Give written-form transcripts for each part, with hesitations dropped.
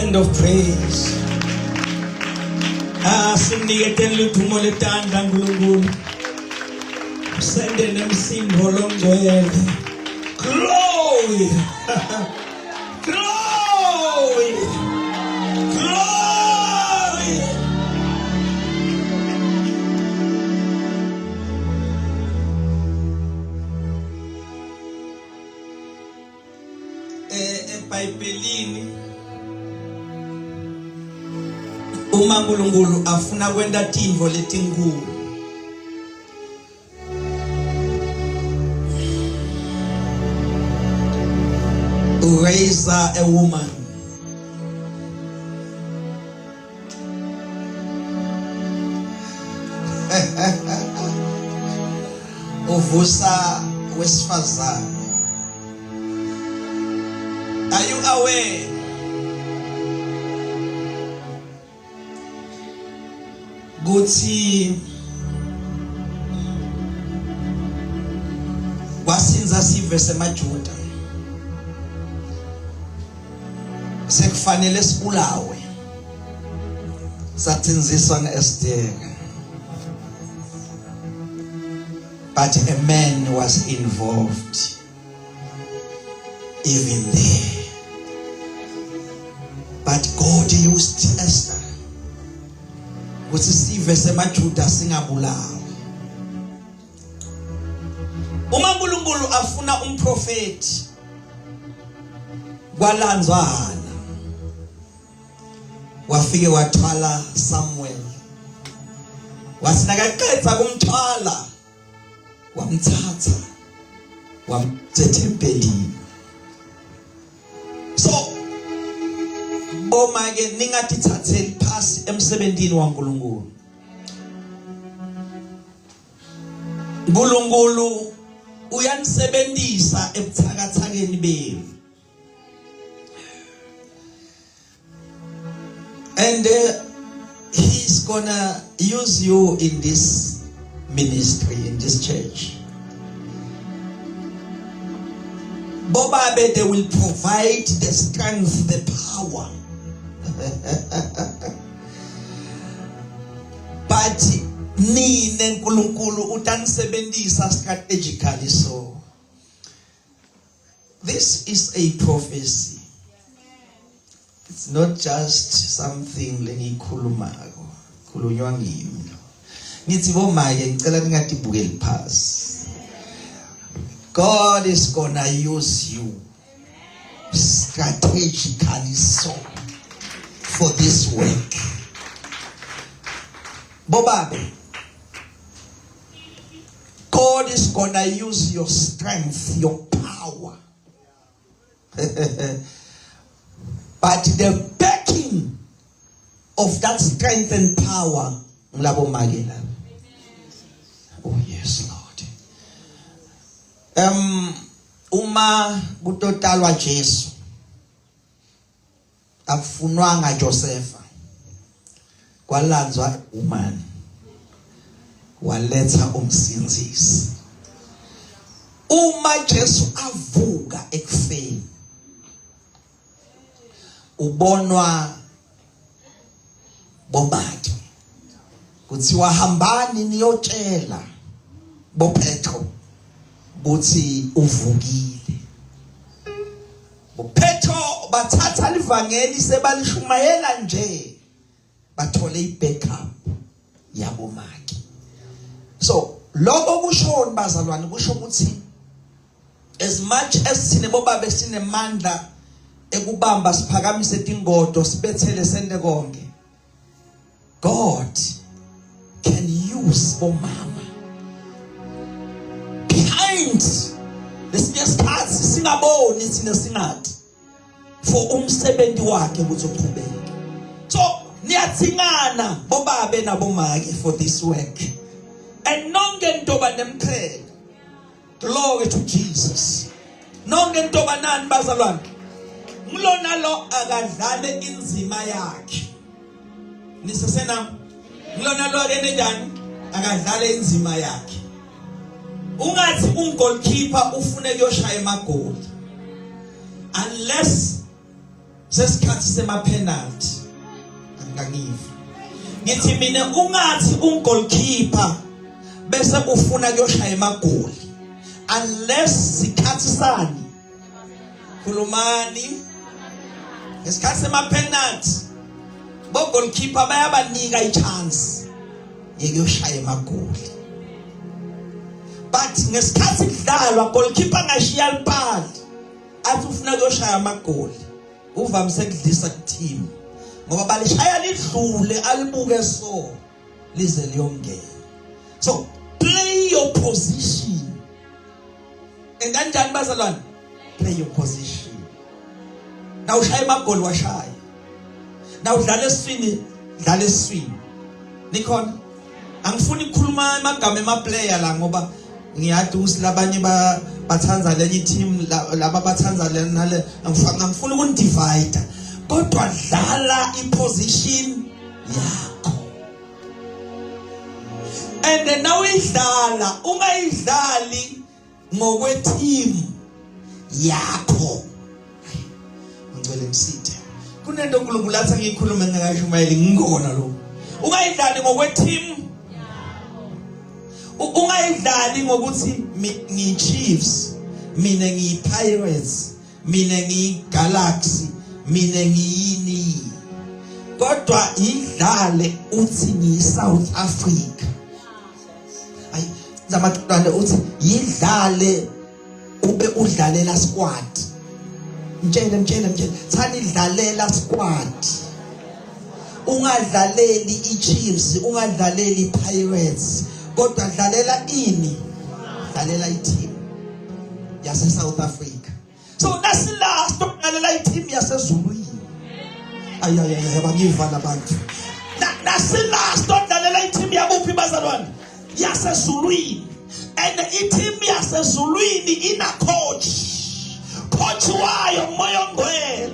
garment of praise. Simniketele uthumo letandla uNkulunkulu. Sende nemsindo longcwele. Glory. Glory. Glory. eBhayibhelini uma uNkulunkulu afuna kwenta tintfo letinkulu raise a woman uvusa wesifazane. Are you aware? Guthi wasinza sive semaJuda sekufanele sibulawe satsinziswa ngeEsther, but a man was involved even there. But God used Esther ukuthi sive semaJuda singabulawa. Uma uNkulunkulu afuna umprofeti kwalanzwana wafike wathwala Samuel, wasinakaqedza kumthwala wamthatha wamthetha empelini. So omake ningatithatheli phasi emsebentini waNkulunkulu. uNkulunkulu uyanisebenzisa ebuthakathakeni benu. And he's gonna use you in this ministry, in this church. Bobabe, they will provide the strength, the power. But nine uNkulunkulu utanisebenzisa strategically. So this is a prophecy. It's not just something lengikhulumako khulunywa ngimi. Ngithi bomaye ngicela ningatibukeli phasi. God is gonna use you strategically so for this work. Bobabe, God is gonna use your strength, your power. But the backing of that strength and power, oh yes, Lord. Uma kutotalwa Jesu afunwanga Josefa kwalanzwa woman waletha umsinzisi. Uma Jesu avuka ekufeni ubonwa bobathu kuthiwa hambani niyotshela boPetro ukuthi uvukile. boPetro bathatha livangeli sebalishumayela nje bathole ibackup yabo maki. So lokho kushona bazalwane kusho ukuthi as much as sine bobabe sinemandla ekubamba siphakamise tingodo sibethele sende konke, God can use bomama behind lesikhathi singaboni thina singathi for umsebenzi wakhe ukuthi uqhubeke. So niyathingana bobabe nabomake for this work. And nonke ntoba nemqhele. Glory to Jesus. Nonke ntoba nani bazalwane. Ngilona lo akadlale inzima yakhe. Nisesena ngilona lo akenenjani akadlale inzima yakhe. Ungathi goalkeeper ufune kuyoshaya emagoli. Unless sesikhathi sema-penalty. Angikangivi. Ngithi mina ungathi goalkeeper bese ufuna kuyoshaya emagoli. Unless sikhathi sani. Khulumani. Ngesikhathi sema-penalty. Bo goalkeeper bayabanika i-chance yokuyoshaya emagoli. But ngesikhathi kudlalwa goalkeeper ngashiya lipali. Athi ufuna kuyoshaya amagoli. Uvamise kudlisa ku-team. Ngoba balishaya lidlule alibuke so lize liyongena. So play your position. And kanjani bazalwane? Play your position. Now ushaya amagoli washaya. Now udlala eswini, dlala eswini. Nikhona? Angifuni ukukhuluma amagama ema-player la ngoba ngiyade ukuthi labanye bathanza lenye team laba bathanza lena angifuni ukunidivide. Kodwa dlala iposition yakho. And then now idlala ungayidlali ngokwe team yakho. Ngicela ngisithe. Kunento uNkulunkulu athi ngikhulume ngakashumayeli ngikona lo. Ungayidlali ngokwe team yakho. Ungayidlali ngokuthi ngiyi-Chiefs, mina ngiyi-Pirates, mina ngiyi-Galaxy, mina ngiyini. Kodwa idlale uthi ngiyi-South Africa. Hayi, zamatwana uthi idlale ube udlalela squad. Mtshele. Thani idlalela squad. Ungadlaleli i-Chiefs, ungadlaleli i-Pirates. Kodwa dlalela ini? Dlalela i-team yase South Africa. So nasilast dlalela i-team yase Zuluwini. Bangiva labantu. Nasilast dlalela i-team yabuphi bazalwane? Yase Zuluwini. And i-team yase Zuluwini ina coach. Coach wayo moya ngcwele.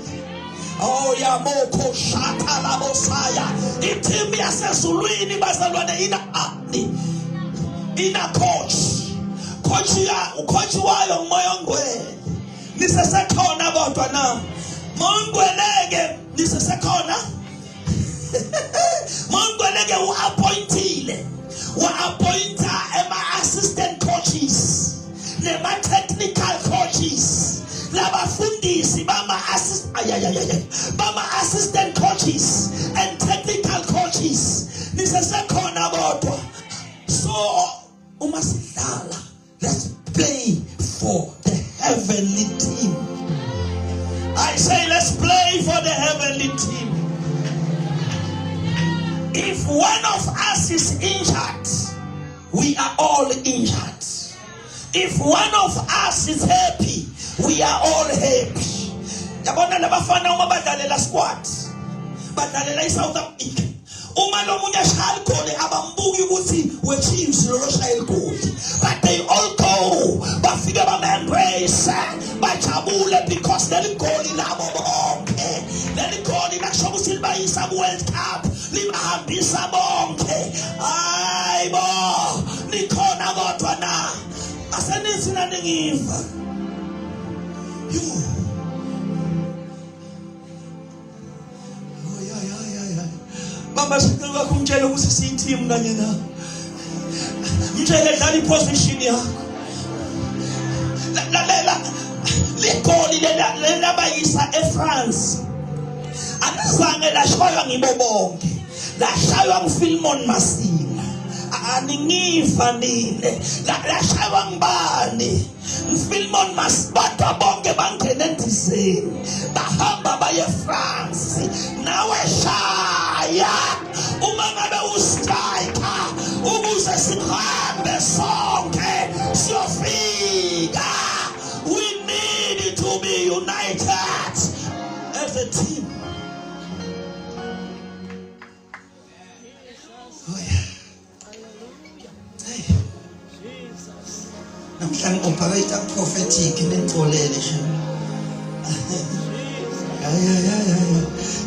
Oh yaboko shata la bosaya. I-team yase Zuluwini bazalwane ina coach wayo moya ngcwele. Nisesekhona kodwa na mongweleke nisesekhona. Mongweleke wa-appointa ema-assistant coaches nema-technical coaches labafundisi bama-assistant coaches and technical coaches. Nisesekhona kodwa. So umasidlala, let's play for the heavenly team. I say let's play for the heavenly team. If one of us is injured, we are all injured. If one of us is happy, we are all happy. Yabona labafana uma badlalela squad, badlalela iSouth Africa. Uma lo munye ashaya igoli abambuki ukuthi we-Chiefs lo shaya igoli. But they all go, bafike bama-embrace, bajabule because leli goli labo bonke. Leli goli lakusho ukuthi libayisa ku-World Cup, libahambisa bonke. Hayibo, nikhona kodwa na. Asenithi nani ngiva. Baba sicela kumtshela ukuthi siyi-team kanye na. Mtshele dlala iposition yakho. Lalela ligoli labayisa eFrance. Anizange lashaywa ngibo bonke. Lashaywa nguPhilmon Masina. Aningiva nile. Lashaywa ngibani? nguPhilmon Masina bonke bangena endizeni. Bahamba baye eFrance. Nawe shaya. Uma ngabe ustrika ukuze sihambe sonke siyofika. We need to be united as a team. Oh yeah. Hey. Namhlanje operate prophetic nentolele nje. Yeah.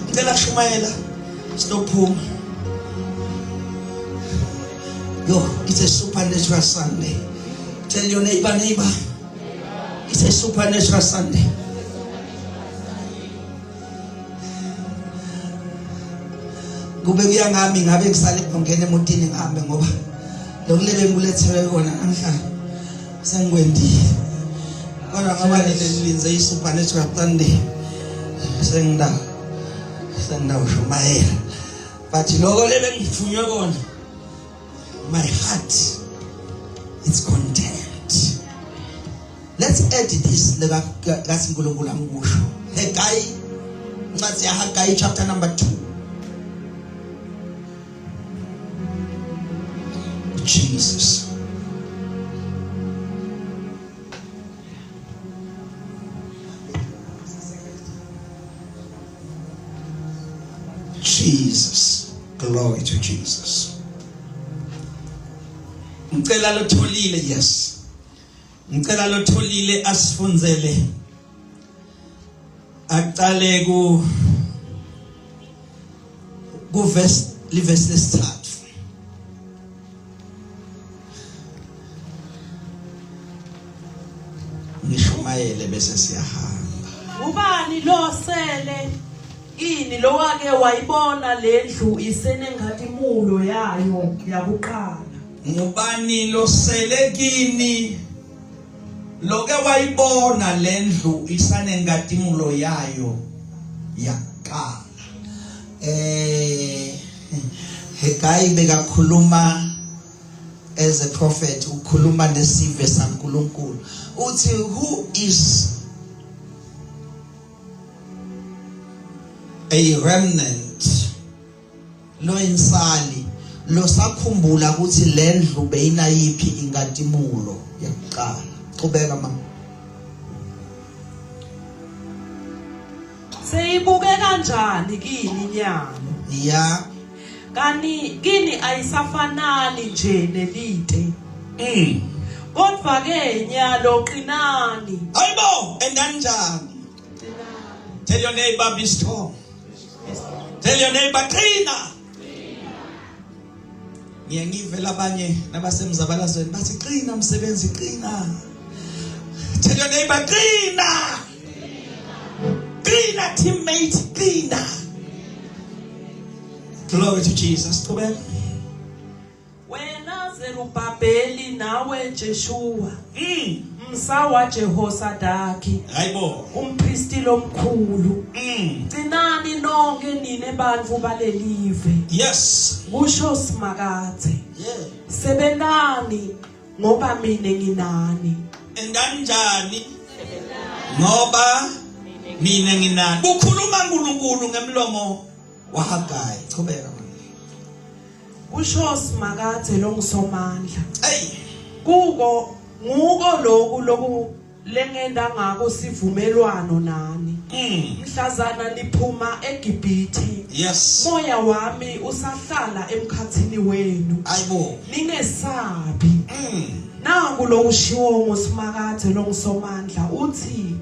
Ngicela Shumayela stop home. Yo, it's a supernatural Sunday. Tell your neighbor, it's a supernatural Sunday. kube kuya ngami ngabe ngisale ngongena emotini ngihambe ngoba lokulele ngikulethelwe kona namhlanje sengikwendile kodwa ngoba nilinze isupernatural Sunday sengida ushumayela but lokho lebe ngithunywe kona my heart is content. Let's add this kasi nkulunkulu angikusho Haggai ncwadi ya Haggai chapter number 2. Jesus. Jesus. Glory to Jesus. Ngicela lotholile yes. Ngicela lotholile asifunzele. Aqale ku verse lesithathu. Ngishumayele bese siyahamba. Ubani lo sele ini lo wake wayibona lendlu isenengathi mulo yayo yakuqala. Ngubani lo sele kini loke wayibona lendlu isanengathi mulo yayo yaqala. Haggai bekakhuluma as a prophet ukhuluma nesive saNkulunkulu uthi who is a remnant lo insali lo sakhumbula ukuthi lendlu beyinayipi ingadimulo yaqala. Qhubeka mama. Seyibuke kanjani kini nyalo? Yeah. Kini ayisafanani nje nelite. Kodwa ke nyalo qinani. Hayibo endanjani? Tell your neighbor be strong. Tell your neighbor qina. Ngiyangivela abanye nabasemzabalazweni bathi qina msebenzi qina. Tell your neighbor qina. Qina teammate qina. Glory to Jesus. Qhubeka. Wena Zerubabeli nawe Jeshua. Msawa Jehosadaki. Hayibo. Umpristi lomkhulu. Cinani nonke nine bantfu balelive. Yes. Kusho simakathe. Yeah. Sebelani ngoba mine nginani. Endanjani? Ngoba mine nginani. Ukhuluma uNkulunkulu ngemlomo wa Haggai. Qhubeka. Kusho simakathe longisomandla. Hey. Nguko lokhu lengenda ngako sivumelwano nani. Mhlazana liphuma eGibhithe. Yes. Moya wami usahlala emkhathini wenu. Ayibo. Ningesabi. Nangu lo ushiwo ngosimakathe longisomandla uthi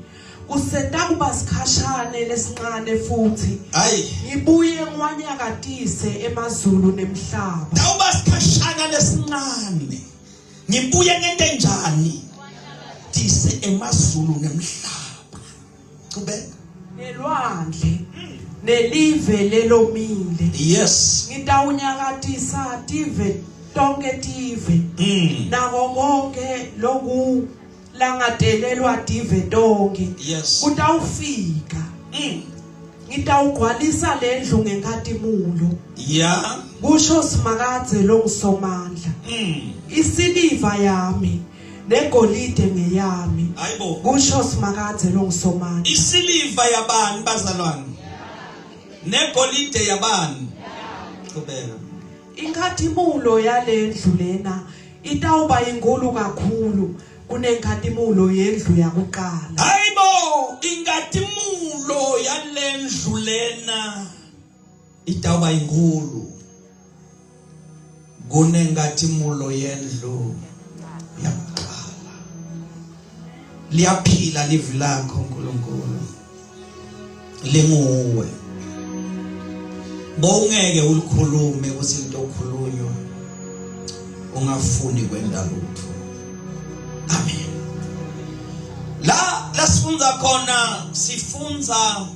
useta kuba sikhashane lesincane futhi. Hayi. Ngibuye ngwanyakatise emazulu nemhlaba. Dawuba sikhashana lesincane. Ngibuye ngento enjani? Tise emazulu nemhlaba. Qhubeka. Nelwandle nelive lelomile. Yes. Ngitawunyakatisa tive tonke tive. Nako konke loku langadelelwa tive tonke. Yes. Utawufika. Ngitawugcwalisa lendlu ngenkathimulo. Yeah. Kusho simakadze longisomandla. Isiliva yami negolide ngeyami. Hayibo. Kusho simakadze longisomandla. Isiliva yabani bazalwane? Negolide yabani? Qhubeka. Inkathimulo yalendlu lena itawuba inkulu kakhulu kunenkathimulo yendlu yakuqala. Hayibo, inkathimulo yalendlu lena itawuba inkulu kunenkathimulo yendlu yakuqala. Liyaphila livi lakho uNkulunkulu. Linguwe. Bongeke ulikhulume ukuthi into okhulunywa ungafuni kwenda lutho. Amen. La sifunza khona sifunza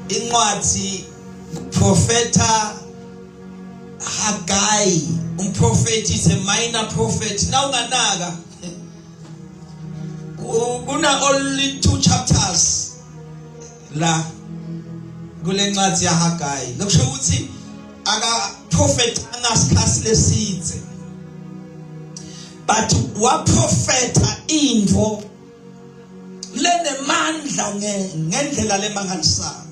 incwadi Profeta Haggai. Prophet is a minor prophet. Now unganaka. Kuna only 2 chapters la kule ncwadi ya Haggai. Lokusho ukuthi aka prophet angasikhasi lesithe. But wa profeta info lenemandla ngendlela lemangalisayo.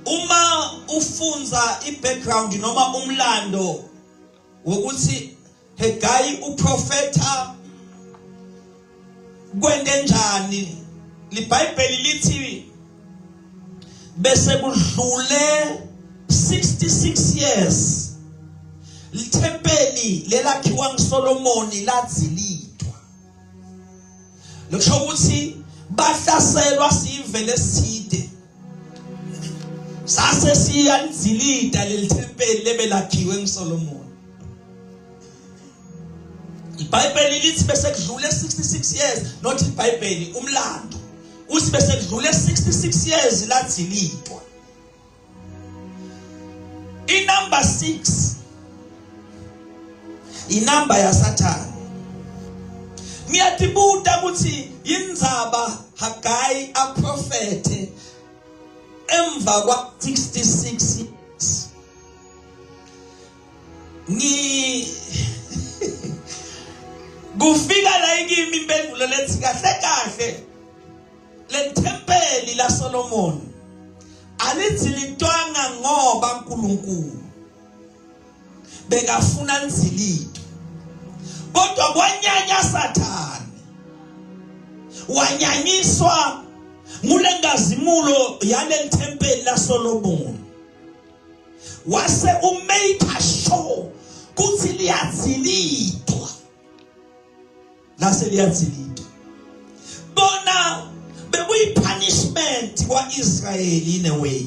Uma ufunza ibackground noma umlando wokuthi Haggai uprofeta kwende njani, liBhayibheli lithi bese kudlule 66 years lithempeli lelakhiwa nguSolomoni ladzilitwa. Lokusho ukuthi bahlaselwa sive leside sase siyanzilida lelithempeli lebelakhiwe nguSolomoni. iBhayibheli lithi bese kudlule 66 years, not iBhayibheli, umlando uthi bese kudlule 66 years ladzilitwa. Number 6 inamba ya Satan. Ngiyatibuta ukuthi indzaba Haggai aprofete emva kwa 66 years. Kufika la ikimi impendulo lethi kahle lethempeli la Solomon alithilitwanga ngoba uNkulunkulu bekafuna nzilito, kodwa kwanyanya Sathane, wanyanyiswa ngule ngazimulo yale thempeli la Solomon. Wase umake sure kuthi liyazilitwa, lase liyazilitwa. Bona bekuyi-punishment kwa-Israyeli in a way,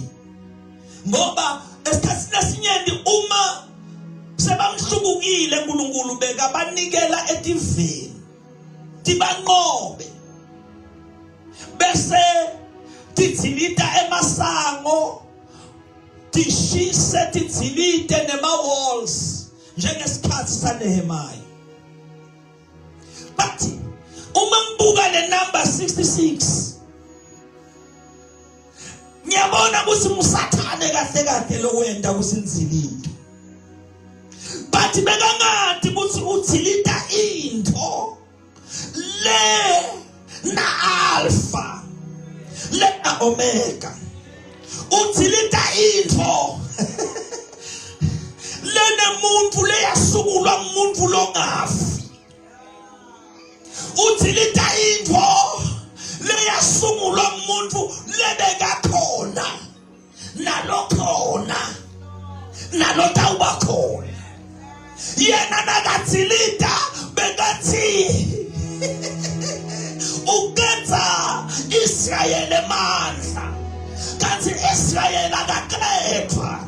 ngoba esikhathini esinyenti uma sebamhlukukile uNkulunkulu bekabanikela etiveni tibanqobe, bese tithilita emasango, tishise tithilite nema-walls njengesikhathi saNehemiah. But uma ngibuka le number 66 ngiyabona ukuthi uSathane kahle lokwenda kusinzilito. But bekangati ukuthi uthilita into le na alpha le na omega, uthilita into lene muntu leyasukulwa umuntu longafi, uthilita into leyasungulwa umuntu lebekakhona nalokhona nalotawubakhona. Yena nakathilita bekathi ukenza Israyeli amandla, kanti Israyeli akaqedwa.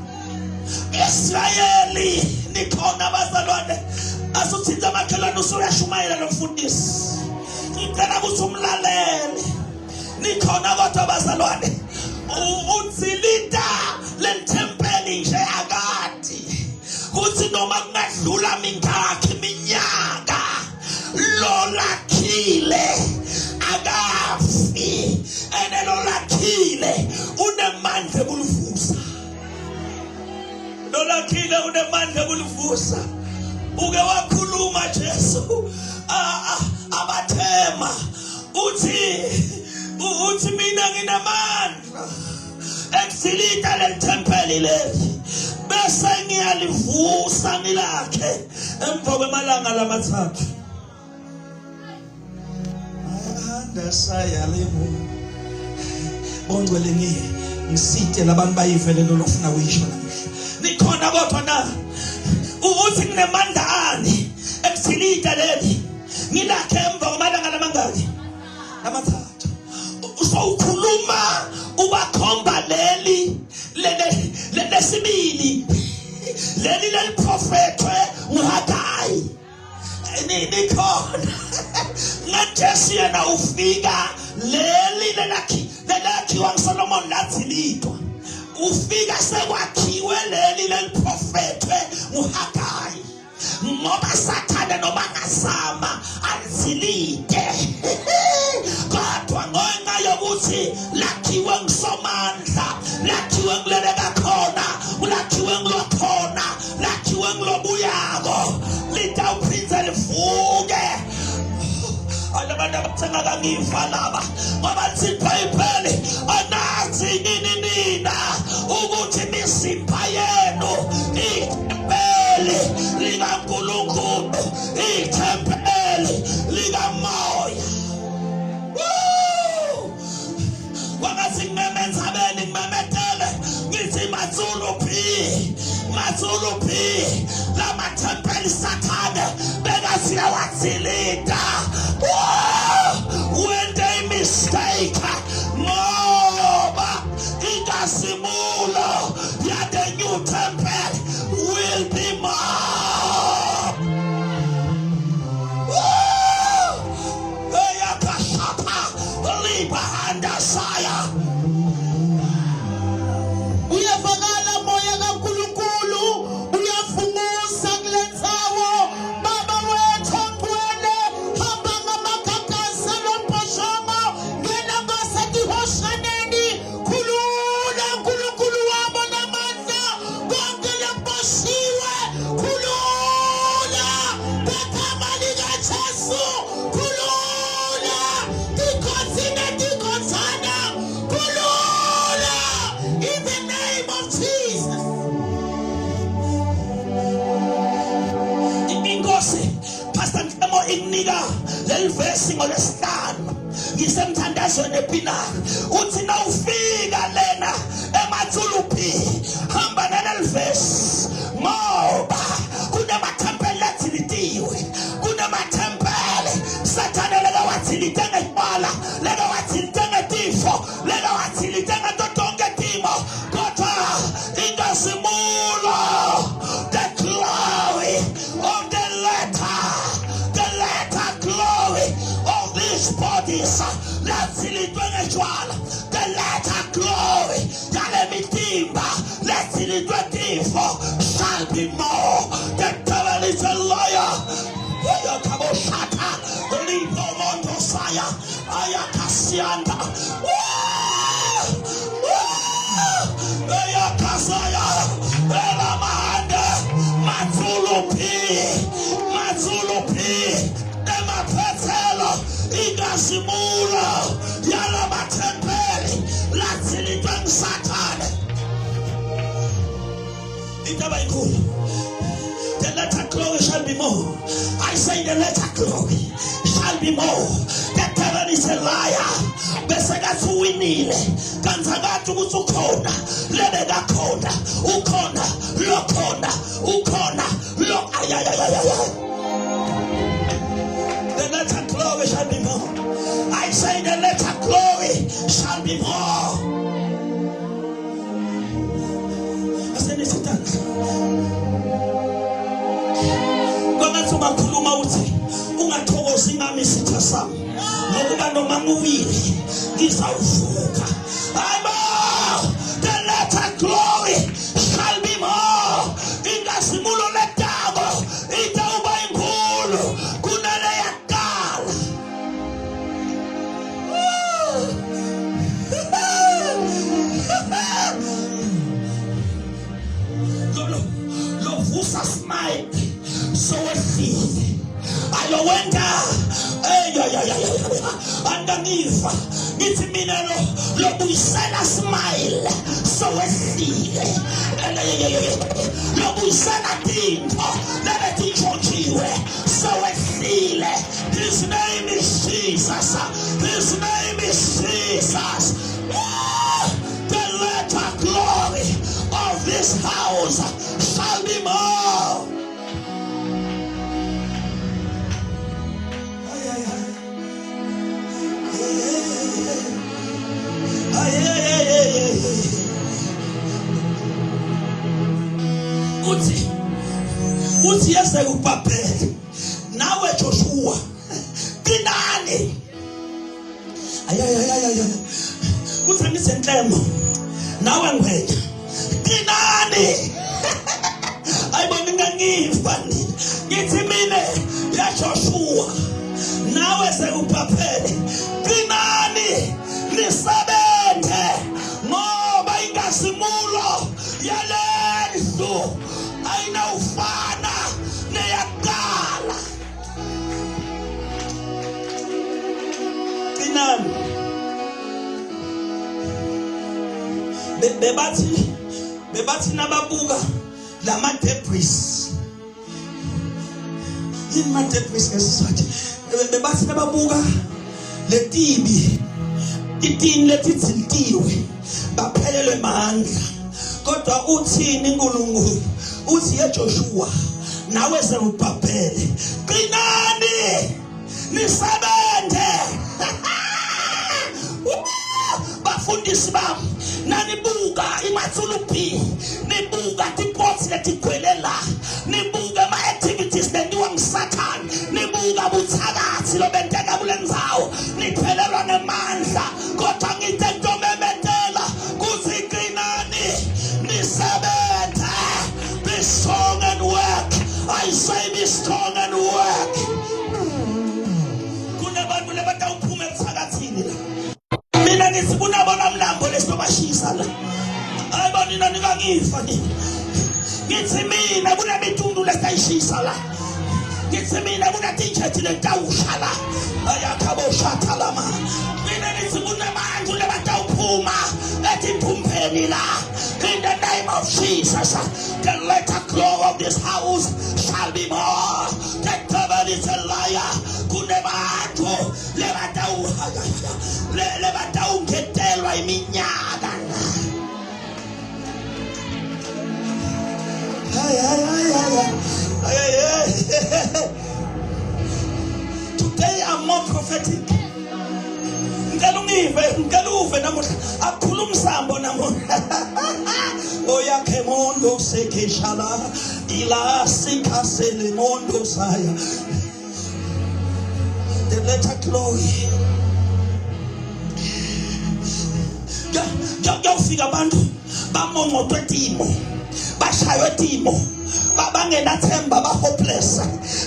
Israyeli nikhona bazalwane, asuthinta amakhelwane usuyashumayela nomfundisi, ngicela ukuthi umlalele. Nikhona kodwa bazalwane, uthilita lentempeli nje akade kuthi noma kungadlula mingaki iminyaka lolakhile akafi, ene lolakhile unemandla kuluvusa, lolakhile unemandla kuluvusa. Uke wakhuluma Jesu abathema uthi mina nginamandla ekuzilita lentempeli leli, bese ngiyalivusa ngilakhe emva kwemalanga lamathathu. Andasayalemu bongcwele ngisite labantu bayivele lolofuna kuyisho namhla. Nikhona kodwa na uthi nginemandla ani ekuzilita leli ngilakhe emva kwemalanga lamangaki lamathathu. Usawukhuluma ubakhomba leli lesibili leli leliprofethwe nguHaggai. Nikhona ngathi yena ufika leli lelakhiwa nguSolomon lathilita. ufika sekwakhiwe leli prophetwe uHagayi ngoba sathane noma ngazama alizilide kodwa ngenxa yokuthi lakhiwe ngusomandla lakhiwe ngileleka khona lakhiwe ngilokhona lakhiwe ngilobuyako litawuphinze livuke abantu abathenga kangiva laba ngoba lithi iBhayibheli anazi nina ukuthi imizimba yenu ithempeli likaNkulunkulu ithempeli likamoya wangathi ngimemenzabeni ngimemetele ngithi Matsulu P lama thempeli sathane bekaziya wathilida when they mistake ngoba ingasimulo ya the new temple will be more eyakashapa libahanda saya uyavakala moya kaNkulunkulu uyafungusa kulenzawo baba wethu ngwele hamba ngamakakasa lomphoshongo ngena ngasetihoshaneni khulula uNkulunkulu wabo namandla konke lemposhiwe khulula ngegama likaJesu khulula tikhothine tikhothana khulula in the name of Jesus. inkosi Pastor Ntemo inika lelivesi ngolesihlanu ngisemthandazweni epinari uthi na ufika lena eMatsulu P hamba nalelivesi ngoba kunamathempeli athilidiwe kunamathempeli sathane leka wathilide ngempala leka wathilide ngetifo leka wathilide ngetonke timo kodwa ingasimulo the glory of the latter glory of these bodies lathilidwe ngejwala the latter glory yale mitimba lathilidwe tifo shall be more. The devil is a liar. Kaboshata lipo mondo saya ayakasianda ayakasaya ela mahande Matsulu P ema petelo igasimula yala matempeli lathilidwe ngusatane indaba inkulu. The latter glory shall be more. I say the latter glory shall be more. The devil is a liar. Besekathi uwinile kanzakati ukuthi ukhona lebeka khona ukhona lo the latter glory shall be more. I say the latter glory shall be more. I said this ungakhuluma uthi ungathokozi ngami isitha sami ngokuba noma ngubili ngizawuvuka hayibo the latter glory shall be more ingasimulo letabo itawuba inkulu kunale yakala lo vusa smile so wehlile ayowenda andangiva ngithi mina lobuyisela smile so wehlile lobuyisela tinto lebetintshontshiwe so wehlile. His name is Jesus. His name is Jesus. The latter glory of this house shall be more. Uthi yese uBhabheli nawe Joshua kinani uthi ngisenhlemo nawe ngwenya qinani. Ayibona ngangifa nina. Ngithi mina ya Joshua nawe sekuphaphele. Qinani lisebenze ngoba inkazimulo yalendlu ayinawufana neyaqala. Qinani. Bebathi nababuka lama debris. Yini ma debris ngesizathu? Bebathi nababuka letibi itini letithintiwe baphelelwe mandla. Kodwa uthini uNkulunkulu? Uthi eJoshua nawe sekubhabhele. Qinani nisebenze. Bafundisi bami nanibuka imathulupi, nibuka tipots letigcwele la, nibuka ama-activities lenziwa nguSathane, nibuka buthakathi lobenteka kule ndzawo, niphelelwa ngemandla. Kodwa ngithi ntomemethela kuthi qinani nisebenze. Be strong and work. I say be strong and work. Kunabantu lebatawuphuma ebuthakathini la. Mina ngithi kunabona mlambo lesibashisa la. Ayibona nina nikangifa nina. Ngithi mina kunemitundu lesayishisa la. Ngithi mina kunatichethi letawusha la. Ayakhabo lama. Mina ngithi kunabantu lebatawuphuma etimphumpeni la. In the name of Jesus, the latter glow of this house shall be more. The devil is a liar. Kunebantu lebatawungetelwa iminyaka. Today I'm more prophetic. Ngeluve namuhla akhuluma sambo namuhla. Oyakhe mondo sekeshala ila sikasele mondo saya. The letter glory. Yofika abantu bamongotwe timo, bashaywe timo, bangenathemba, hopeless.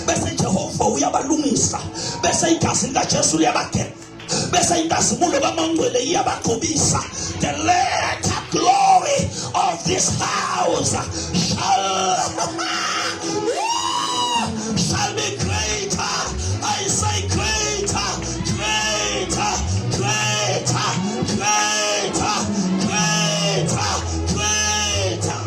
Bese Jehova uyabalungisa, bese igazi likaJesu liyabageza, bese inkazimulo kaMangcwele iyabaqhubisa. The latter glory of this house shall be greater. I say greater, greater, greater, greater, greater, greater.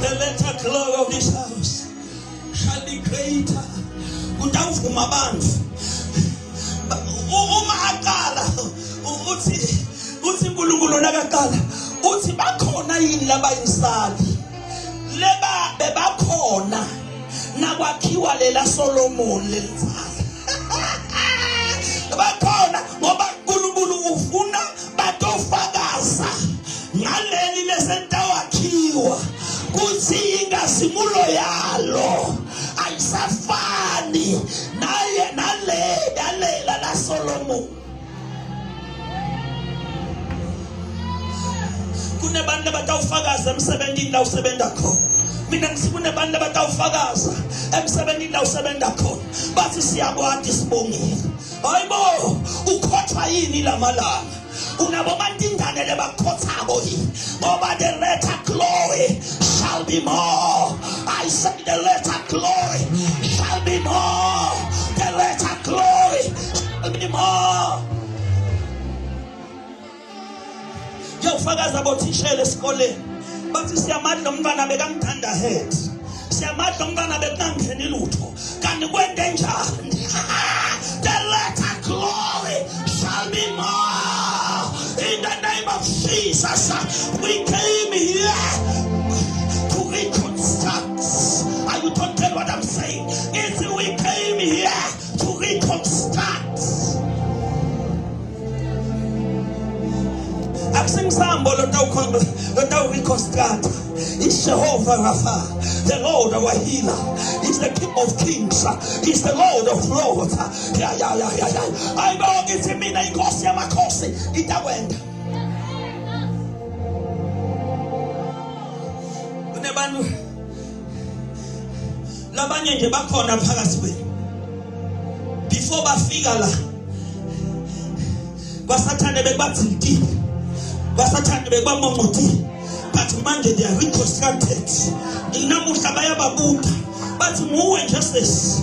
The latter glory of this house shall be greater. Kutawuvuma abantu. Uma aqala uthi uNkulunkulu nakaqala uthi bakhona yini labayisali leba bebakhona nakwakhiwa lela Solomon lenzala. Bakhona ngoba uNkulunkulu ufuna batofakaza ngaleli lesentawakhiwa kuthi ingazimulo yalo ayisafani nalela la Solomon. Kunebantu batawufakaza emsebenzini la usebenza khona. Mina ngisifune abantu batawufakaza emsebenzini la usebenza khona. Bathi siyabonga sibongile. Hayibo ukhothwa yini lamalanga? Unabo bandingane lebakhothako yini? Ngoba the latter glory shall be more. I say the latter glory shall be more. The latter glory shall be more. Yofakaza bothishele esikoleni bathi siyamadla umntwana bekamthanda head, siyamadla umntwana bekungangeni lutho, kanti kwente njani? The latter glory shall be more. In the name of Jesus, we came here to reconstruct. Are you don't tell what I'm saying? It's we came here to reconstruct. Akusingisambo lotawureconstruct. It's Jehovah Rapha. the Lord our healer. He's the King of kings. He's the Lord of lords. Ayibonga ithi mina inkosi yamakhosi itakwenda. Kunebantu labanye nje bakhona phakathi kwenu. Before bafika la kwasathane bekubathintile. Kwasathane bekubamonqotile. But manje they are reconstructed. Inamuhla bayababuka. Bathi nguwe nje sis.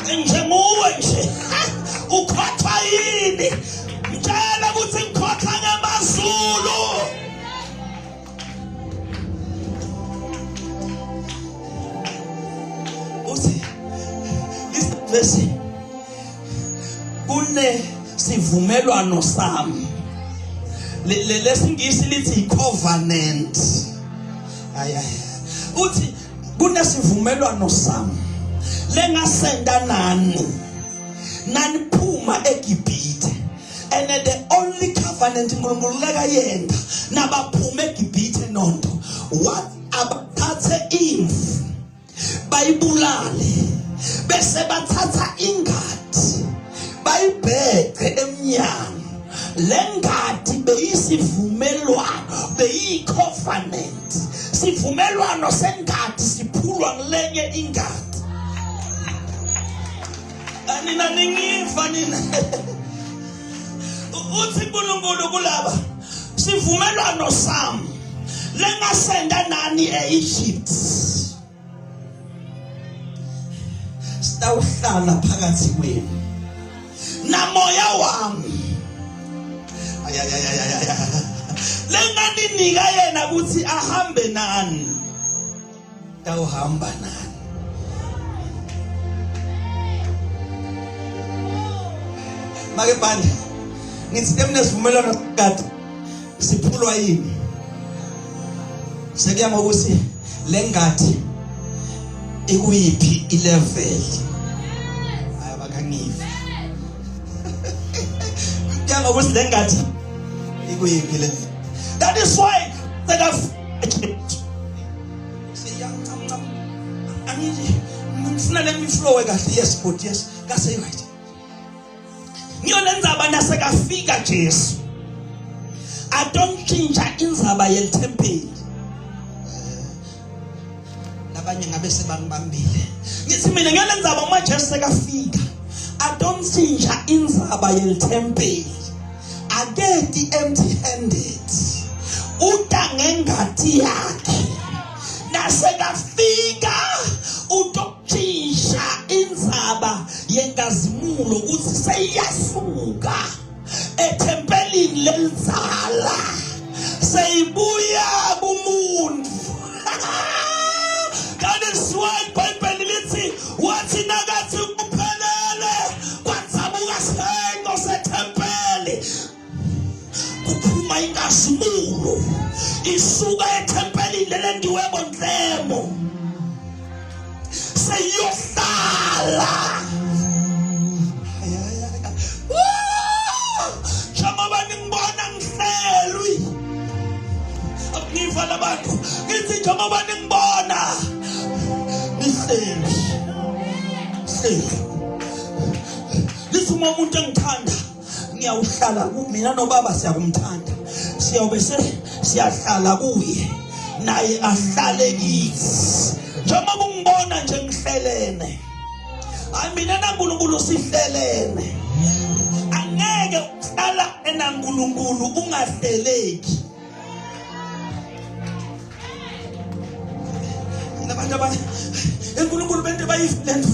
Nje nguwe nje. Ukhothwa yini? Mtshela ukuthi ngikhothwa ngamaZulu. Uthi listen. Kune sivumelwano sami. Lesingisi lithi covenant. Uthi kunesivumelwano sami lengasenda nani phuma eGibhithe, and the only covenant uNkulunkulu lekayenza nabaphuma eGibhithe nonto what abathathe imvu bayibulale bese bathatha ingadi bayibhece emnyango. Lengadi beyisivumelwano beyi-covenant. Sivumelwano sengadi siphulwa ngelenye ingadi. Anina ningifa nina. Uthi uNkulunkulu kulaba sivumelwano sami lengasenda nani e-Egypt. Sitawuhlala phakathi kwenu namoya wami. Lenganinika yena ukuthi ahambe nani. Tawuhamba nani. Make bandi ngithi temnesivumelwano sikade siphulwa yini. Sekuya ngokuthi lengadi ikuyiphi ilevel. Abakangivi. Kuya ngokuthi lengadi that is why that I've let me flow. Yes, but yes, that's it right. I don't change inzaba yel temple. I don't change inzaba yel temple. I get the empty-handed. Uta ngengati yakhe. Nasekafika utochisha inzaba yengazimulo ukuthi seyasuka etempelini lenzala seyibuya kumuntu. That is why Bible lithi wathi nakathi kuphelele kwathabuka sengo setempeli. Kuphuma inkazimulo isuka etempelini lelendiwe bonhlemo seyohlala. Njengoba ningibona ngihlelwi akuniva labantu ngithi njengoba ningibona nihlelwi lithi uma umuntu engithanda ngiyawuhlala mina nobaba siyakumthanda siyobe siyahlala kuye naye ahlale kithi. Njengoba ungibona nje ngihlelene hayi mina naNkulunkulu sihlelene. Angeke uhlala enaNkulunkulu ungahleleki. Nabantu abanye eNkulunkulu bente bayifilento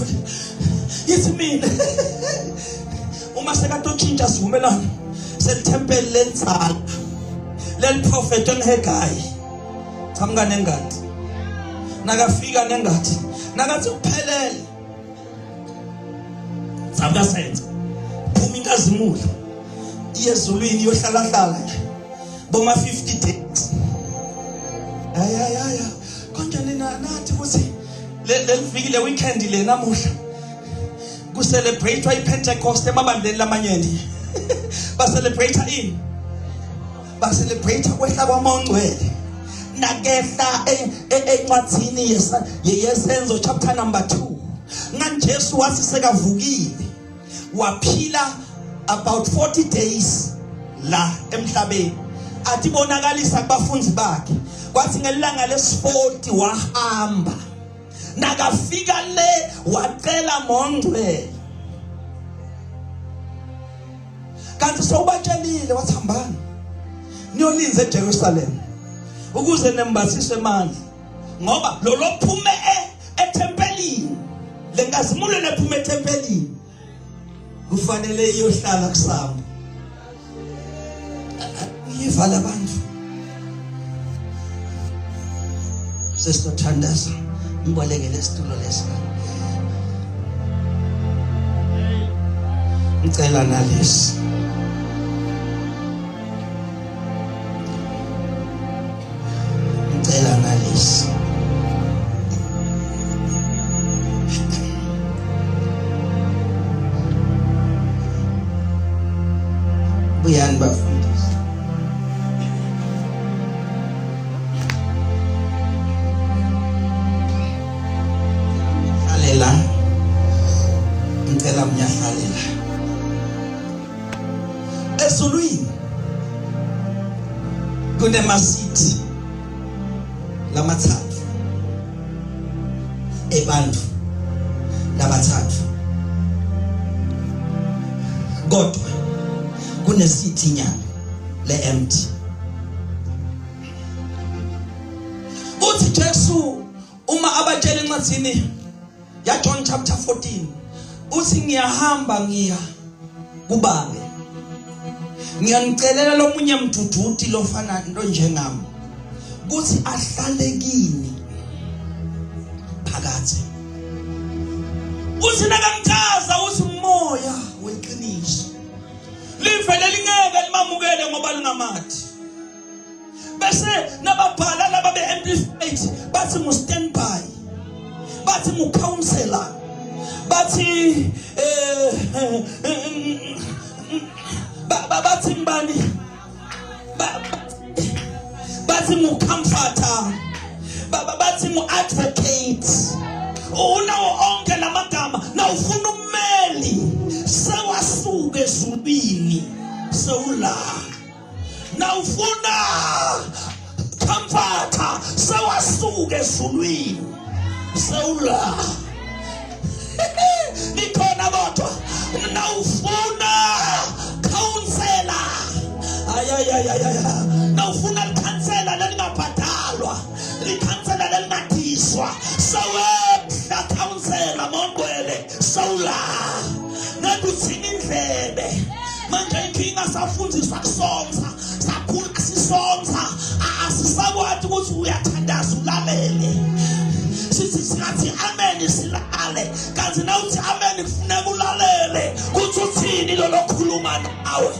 yithi mina uma sekatotshintsha sivumelano selithempeli lenzala leliprofeti engihegayi chamka nengadi nakafika nengadi nakathi kuphelele sabula senze phuma inkazimulo iyezulwini yohlala nje boma 50 days. Ayayaya konjani nathi ukuthi leliviki le weekend le namuhla ku celebrate iPentecost emabandleni lamanyeni ba celebrate ini ba celebrate kwehla kwaMongcwele nakehla encwadzini yesenzo chapter number 2 ngani Jesu wathi sekavukile waphila about 40 days la emhlabeni athi bonakalisa kubafundi bakhe kwathi ngelanga lesi40 wahamba nakafika le wacela Mongcwele kanti sokubatshelile wathambani niyolinze eJerusalem ukuze nembasiswe manje ngoba lo lophume etempelini lenkazimulo lephume etempelini kufanele iyohlala kusamba yivala abantu sesithandaza ngibolekele isitulo lesi ngicela nalesi ngicela nalesi buyani bafundisi halela ngicela mnyahlalela esulwini kunemasithi lamathathu ebantu labathathu kodwa kunesithi nyana le-empty uthi Jesu uma abatshela encwadzini ya John chapter 14 uthi ngiyahamba ngiya kuBaba ngiyanicelela lomunye mduduthi lofana into njengami kuthi ahlale kini phakathi uthi nakamchaza uthi umoya weqiniso livele lingeke limamukele ngoba lingamathi bese nababhala laba be-amplified bathi mu-stand by bathi mu-counselor bathi bathi ngibani bathi mu-comforter bathi mu-advocate unawo onke lamagama nawufuna ummeli sewasuke ezulwini sewula nawufuna comforter sewasuke ezulwini sewula nikhona kodwa nawufuna counselor nawufuna likhansela lelingabhadalwa likhansela lelingadiswa sewehla counselor Mongcwele sewula nakuthini indlebe manje inkinga safundiswa kusonsa sakhula sisonsa asisakwazi ukuthi uyathandaza ulalele sithi singathi amen silale kanti nawuthi amen kufuneka ulalele kuthi uthini lo lokhuluma nawe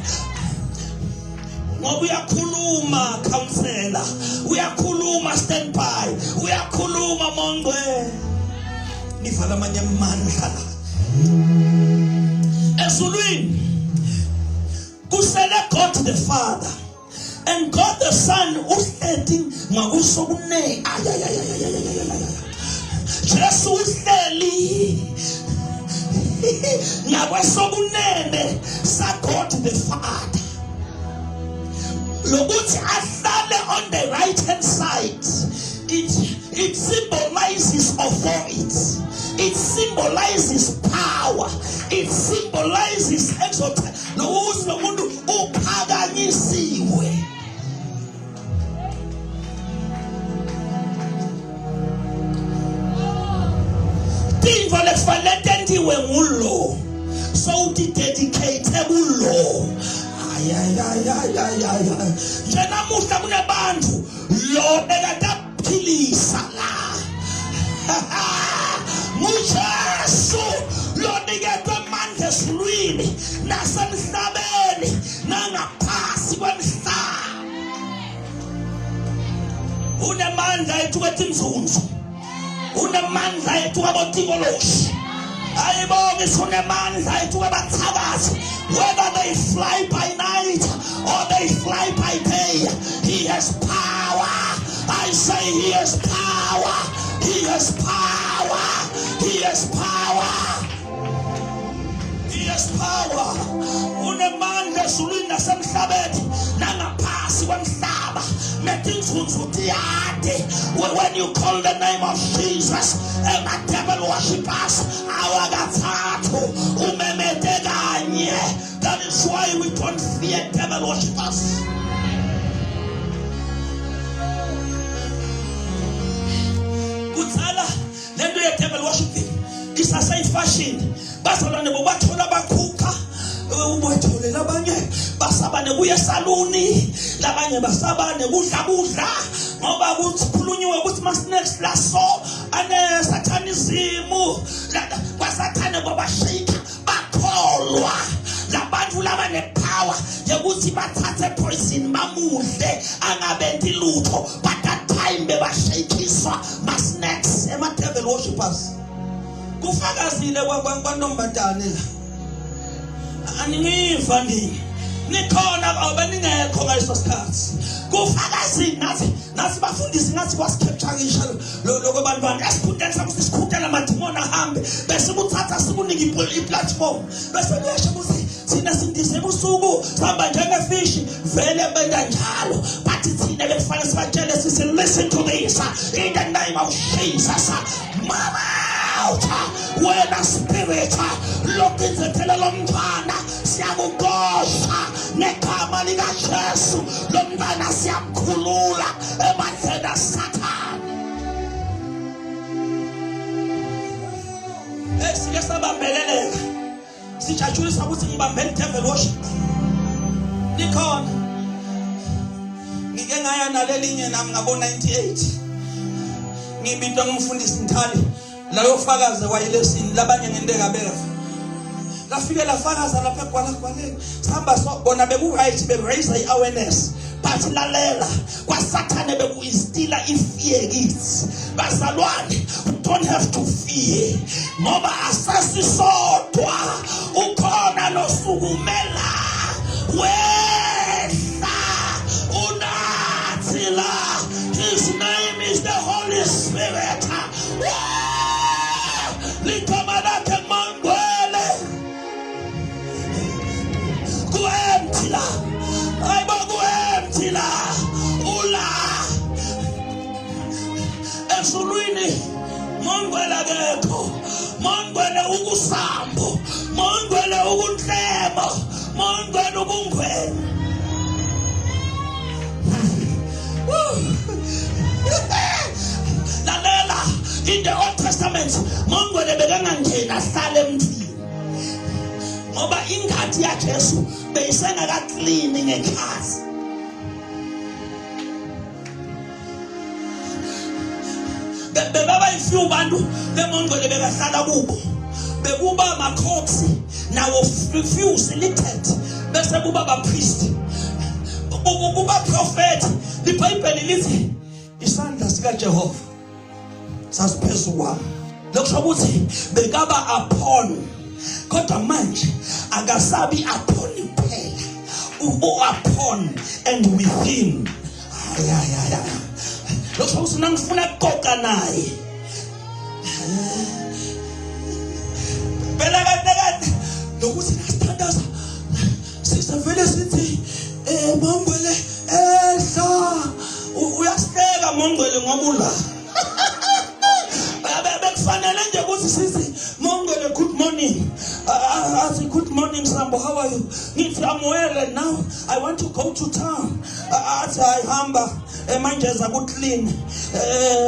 ngoba uyakhuluma counselor uyakhuluma stand by uyakhuluma Mongcwele nivala amanye amandla la ezulwini kusele God the Father and God the Son uhleli ngakusokune Jesu uhleli ngakwesokunene sa God the Father lokuthi ahlale on the right hand side it symbolizes authority, it symbolizes power, it symbolizes exaltation. Lokuthi umuntu uphakanyisiwe Tinvo lekufanele tendiwe ngulo so udedicate kulo nje namuhla kunabantu lo ekadaphilisa la muJesu lo niketwe amandla ezulwini nasemhlabeni nangaphasi kwemhlaba unemandla ethukwethu inzunzo unemandla ethukwabotiboloshi ayibonge sunemandla ethukabathakazi whether they fly by night or they fly by day he has power I has power. He has power. He has power. He has power. Unemandla ezulwini nasemhlabeni nangaphasi kwemhlaba. Metinzunzu tiyade. When you call the name of Jesus, and devil worshippers awakathathu umemete kanye. That is why we don't fear devil worshippers. Kutsala lento ye devil worshiping isasayifashini. Bazalwane bobathola bakhukha ubathole labanye basabane kuye saluni labanye basabane kudla ngoba kukhulunyiwe ukuthi mas-next laso ane satanism kwasathane kwabashika bakholwa labantu labane power yokuthi bathathe poison bamudle angabendi lutho but that time bebashekiswa mas-next ema-devil worshippers. Kufakazile kwantombatane la aningiva nini nikhona awubeningekho ngaleso sikhathi kufakazile nathi bafundisi ngathi kwasicapture ngisho lokubantwana esikhundeni sakuthi sikhutela amadimoni ahambe bese kuthatha sikunika i-platform bese kuyasho ukuthi thina sindise ebusuku sihamba njengefishi vele benda njalo bathi thina bekufanele sibatshele sithi listen to this in the name of Jesus. Mama wena spirit lokuzethela lomntwana siyakugosha negama likaJesu lomntwana siyamkhulula emandleni aSathane. Sike sabambeleleka sijatshulisa ukuthi ngibambele devil worship nikhona ngike ngaya nalelinye nami ngabo 98 ngibitwa ngumfundisi Nthali layo fakaza wayilesini labanye ngenteka beva lafike lafakaza lapha egwalagwaleni sihamba sobona beku-right be-raise i-awareness but lalela kwaSathane beku-instilla ifear kithi. Bazalwane, you don't have to fear ngoba asasisodwa ukhona losukumela wehla unathi la. His name is the Holy Spirit. Ligama lakhe mangwele kuempty la ayibo kuempty la ula ezulwini mangwele akekho mangwele ukusambo mangwele ukunhlebo mangwele ukungwena. Lalela, in the Old Testament mangwele bekangangena hlala emthini ngoba ingadi yaJesu beyisengakaklini ngekhasi. Bebaba ifew bantu bemangwele bekahlala kubo bekuba amakhosi nawo few selected bese kuba abapriest kuba prophet. iBhayibheli lithi isandla sikaJehova sasiphezu kwami lokusho ukuthi bekaba upon kodwa manje akasabi upon kuphela upon and within. Lokusho ukuthi nangifuna ukuqoqa naye phela kade nokuthi nasithandaza sisavele sithi mangwele ehla uyahleka mangwele ngobula bekufanele nje ukuthi sithi mangwele good morning. I say good morning Sambo, how are you? Ngithi I'm well and now I want to go to town. I hamba manje zakuclean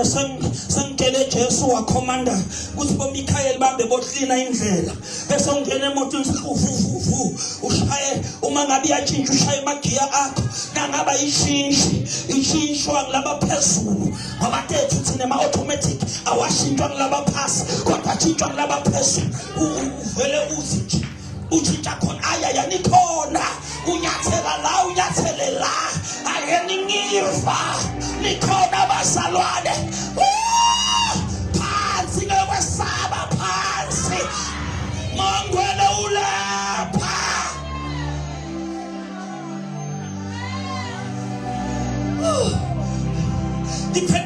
sengitshele Jesu wa commander ukuthi boMichael bambe bocleana indlela bese ungena emotweni uvuvu ushaye uma ngabe yatshintsha ushaye magiya akho nangaba ishintshwa kulaba phezulu ngoba tethu thina ama automatic awashintshwa kulaba phasi kodwa atshintshwa kulaba phezulu uvele uthi utshintsha khona aya nikhona unyathela la unyathele la ayeningiva nikhona bazalwane phansi ngekwesaba phansi mangwele ulepha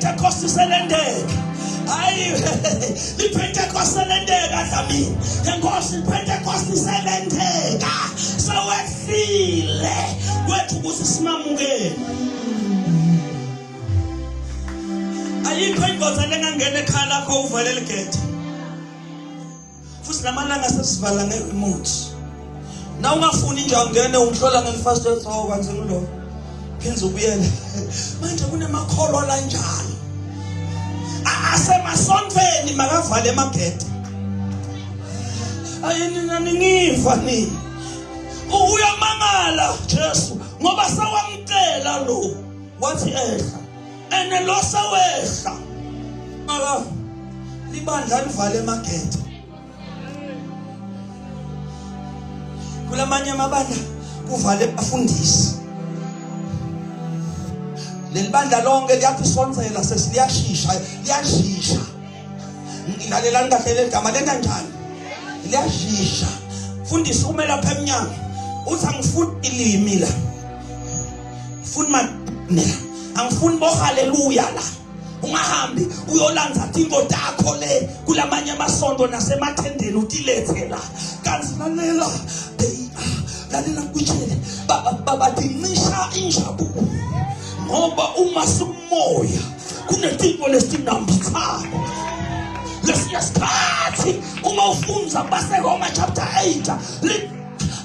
the iPentecost iselendeka. Hayi iPentecost iselendeka dlamini. Ngenkosi iPentecost iselendeka. Sawehlile kwethu ukuthi simamukele. Ayikho ingozi lengangena ekhaya lakho uvale ligede. Futhi lamalanga sesivala ngeremote. Na ungafuni nje ungene ungihlola ngelifast aid sawo kanje lo. Phinza ubuyela. Manje kunemakholwa la njalo. Asemasontweni makavale emagede. Ayini ningiva nini? Uyamangala Jesu ngoba sawamtela lo. Wathi ehla. Ene lo sawehla. Maka libandla livale emagede. Kulamanye amabandla kuvale abafundisi. Lelibandla lonke liyathi sonzela sesiliyashisha, liyashisha. Ngilalelani kahle legama lenta njani? Liyashisha. Fundisi ume lapha eminyango. Uthi angifuni ilimi la. Funi manela. Angifuni bo haleluya la. Ungahambi uyolanza tingo takho le kulamanye amasonto nasemathendeni utilethe la. Kanti lalela kuchele babatingisha injabulo. Ngoba uma simoya kunetinto lesinambithana. Lesiyasikhathi uma ufunza baseRoma chapter 8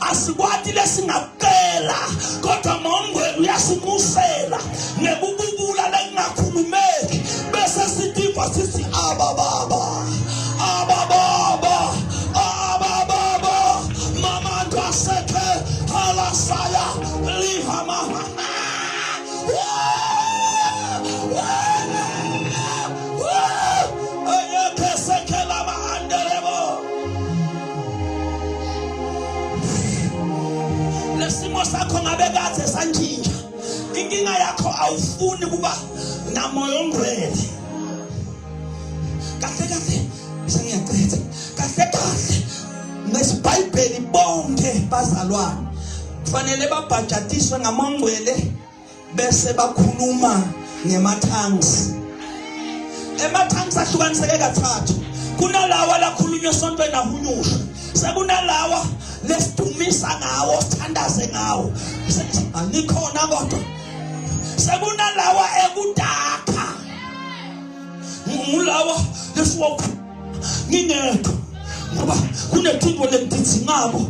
asikwati lesingakela kodwa mongwelu uyasimusela nebububula lengakhulumeki bese sidiva sithi abababa mama ndaseke halasaya liha mama lesimo sakho ngabe kaze sanjinja inkinga yakho awufuni kuba namoya ongcwele kahle sengiyacetha kahle nesiBhayibheli bonke bazalwane kufanele babhajatiswe ngamangcwele bese bakhuluma ngematongues. Ematongues ahlukaniseke kathathu. Kunalawa lakhulunywa esontweni ahunyushwe. Sekunalawa lesidumisa ngawo, sithandaze ngawo. Anikhona kodwa. Sekunalawa ekudaka. Ngulawa lesiwo ngingedwa. Ngoba kunetinto lentithi ngabo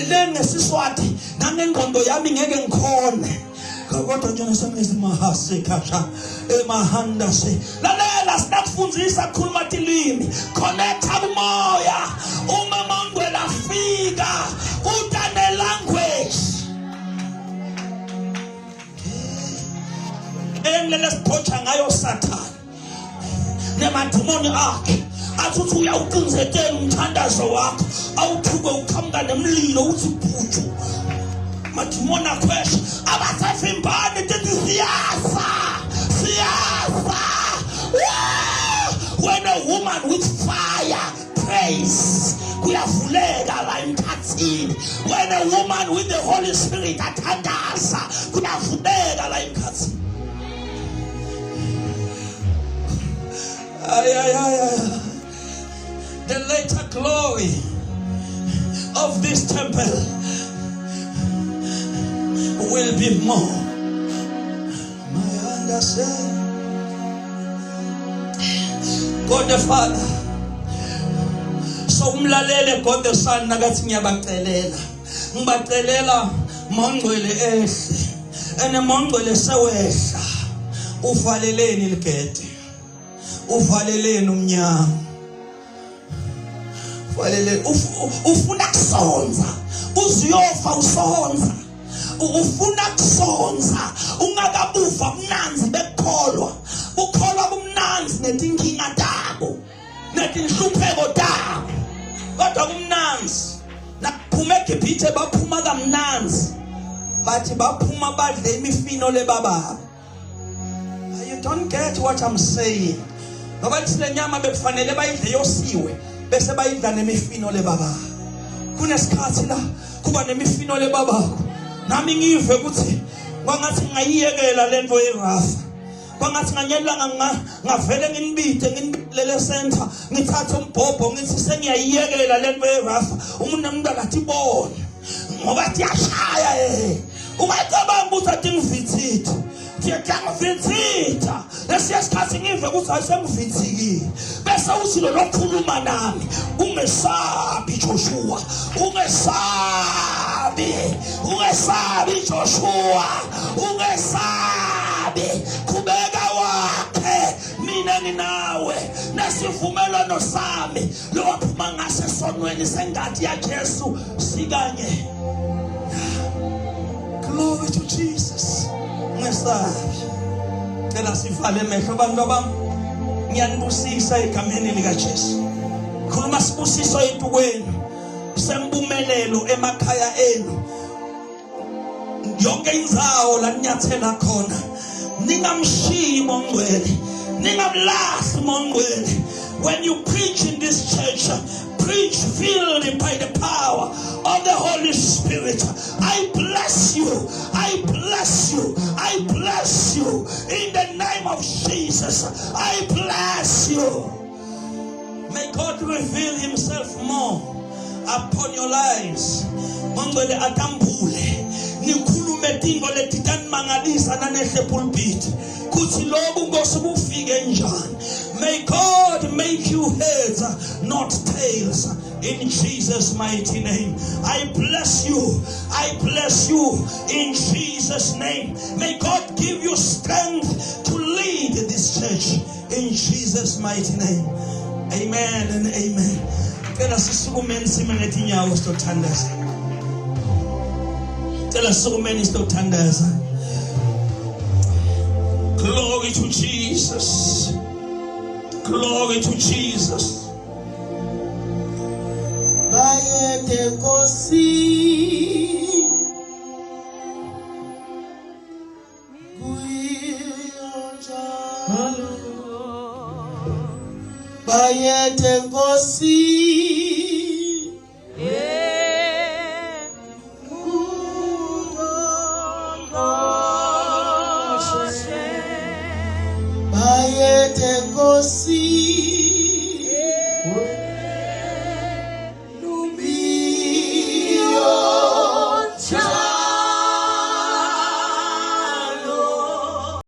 lengesiswati nangengqondo yami ngeke ngikhone. Kodwa nje nasemahase kasha emahanda se lalela sinakufundzisa ukukhuluma tilimi connecta umoya uma mangwela afika utane language engele siphotsha ngayo Satan nemadimoni akhe athuthi uyawuqinzetela umthandazo wakho awuthuke uqhamuka nemlilo uthi bhuju madimona kwesha abasefimbani tithi siyasa when a woman with fire prays kuyavuleka la emkhathini. When a woman with the Holy Spirit athandaza kuyavuleka la emkhathini. The later glory of this temple will be more. My understanding. God the Father. So umlalele God the Son nagathi ngiyabacelela. Ngibacelela mangcwele ehle. Ene mangcwele sewehla. Uvaleleni ligede. Uvaleleni umnyango. Uvaleleni ufuna kusonza. Uziyofa usonza. Ufuna kusonza ungakabuva umnanzi bekholwa ukholwa kumnanzi netinkinga takho netinhlupheko takho kodwa kumnanzi naphuma eGibhithe baphuma kamnanzi bathi baphuma badle imifino lebaba. You don't get what I'm saying. Ngoba le nyama bekufanele bayidle yosiwe bese bayidla nemifino lebaba. Kunesikhathi la kuba nemifino lebaba nami ngive ukuthi kwangathi ngayiyekela lento erafa kwangathi nganyelanga ngavele nginibide nginilele center ngithatha umbhobho ngithi sengiyayiyekela lento erafa umuntu athi bona ngoba tiyashaya ungacabanga ukuthi athi ngivithithe ngiyangivithitha lesiyasikhathi ngive ukuthi ayisengivithikile bese uthi lo lokhuluma nami ungesabi Joshua ungesabi Joshua ungesabi kubeka wakhe mina nginawe nesivumelwano sami lowaphuma ngasesonweni sengathi ya Jesu sikanye. Glory to Jesus. Ngesabi cela sivale amehlo abantu bami ngiyanibusisa egameni lika Jesu khuluma sibusiso etukweni sembumelelo emakhaya enu yonke indzawo la ninyathela khona ningamshiyi mongcwele ningamlahli mongcwele. When you preach in this church, preach filled by the power of the Holy Spirit. I bless you. I bless you. I bless you in the name of Jesus. I bless you. May God reveal himself more upon your lives. Mongwele atambule nikhulume tingo letitanmangalisa nanehle pulpit kuthi lobu ngosubufike njani. May God make you heads, not tails, in Jesus' mighty name. I bless you. I bless you in Jesus' name. May God give you strength to lead this church in Jesus' mighty name. Amen and amen. Tell sisukumeni sime ngetinyawo sitothandaza. Tell sisukumeni sitothandaza. Glory to Jesus. Glory to Jesus. Bayete kosi kuyonja bayete kosi bayete kosi